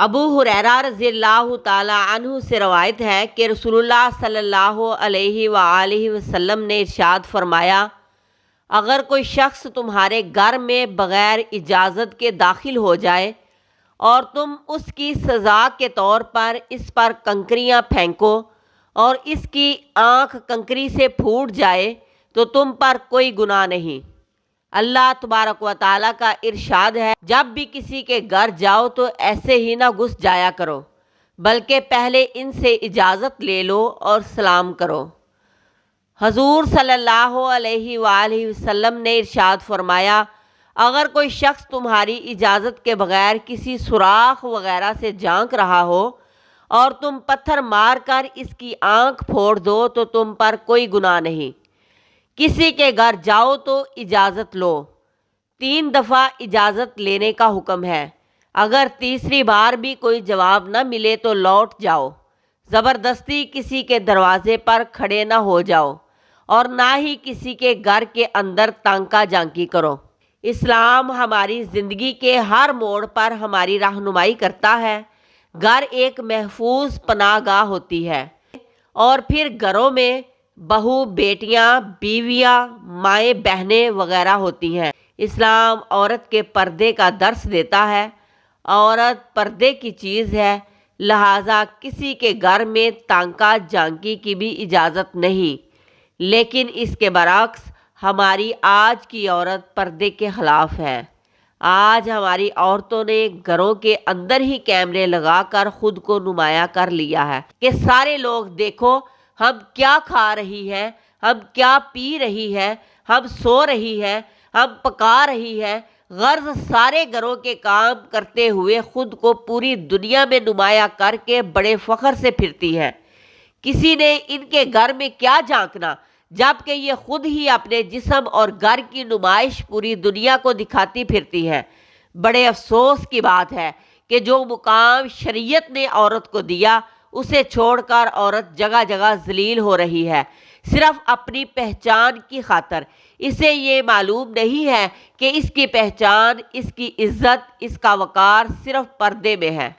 ابو ہریرہ رضی اللہ تعالی عنہ سے روایت ہے کہ رسول اللہ صلی اللہ علیہ وآلہ وسلم نے ارشاد فرمایا، اگر کوئی شخص تمہارے گھر میں بغیر اجازت کے داخل ہو جائے اور تم اس کی سزا کے طور پر اس پر کنکریاں پھینکو اور اس کی آنکھ کنکری سے پھوٹ جائے تو تم پر کوئی گناہ نہیں۔ اللہ تبارک و تعالیٰ کا ارشاد ہے، جب بھی کسی کے گھر جاؤ تو ایسے ہی نہ گھس جایا کرو، بلکہ پہلے ان سے اجازت لے لو اور سلام کرو۔ حضور صلی اللہ علیہ وآلہ وسلم نے ارشاد فرمایا، اگر کوئی شخص تمہاری اجازت کے بغیر کسی سوراخ وغیرہ سے جھانک رہا ہو اور تم پتھر مار کر اس کی آنکھ پھوڑ دو تو تم پر کوئی گناہ نہیں۔ کسی کے گھر جاؤ تو اجازت لو۔ 3 دفعہ اجازت لینے کا حکم ہے۔ اگر تیسری بار بھی کوئی جواب نہ ملے تو لوٹ جاؤ۔ زبردستی کسی کے دروازے پر کھڑے نہ ہو جاؤ اور نہ ہی کسی کے گھر کے اندر تانکا جھانکی کرو۔ اسلام ہماری زندگی کے ہر موڑ پر ہماری رہنمائی کرتا ہے۔ گھر ایک محفوظ پناہ گاہ ہوتی ہے، اور پھر گھروں میں بہو، بیٹیاں، بیویاں، مائیں، بہنیں وغیرہ ہوتی ہیں۔ اسلام عورت کے پردے کا درس دیتا ہے۔ عورت پردے کی چیز ہے، لہٰذا کسی کے گھر میں تانکا جھانکی کی بھی اجازت نہیں۔ لیکن اس کے برعکس ہماری آج کی عورت پردے کے خلاف ہے۔ آج ہماری عورتوں نے گھروں کے اندر ہی کیمرے لگا کر خود کو نمایاں کر لیا ہے کہ سارے لوگ دیکھو ہم کیا کھا رہی ہے، ہم کیا پی رہی ہے، ہم سو رہی ہے، ہم پکا رہی ہے، غرض سارے گھروں کے کام کرتے ہوئے خود کو پوری دنیا میں نمایاں کر کے بڑے فخر سے پھرتی ہے۔ کسی نے ان کے گھر میں کیا جھانکنا، جبکہ یہ خود ہی اپنے جسم اور گھر کی نمائش پوری دنیا کو دکھاتی پھرتی ہے۔ بڑے افسوس کی بات ہے کہ جو مقام شریعت نے عورت کو دیا، اسے چھوڑ کر عورت جگہ جگہ ذلیل ہو رہی ہے، صرف اپنی پہچان کی خاطر۔ اسے یہ معلوم نہیں ہے کہ اس کی پہچان، اس کی عزت، اس کا وقار صرف پردے میں ہے۔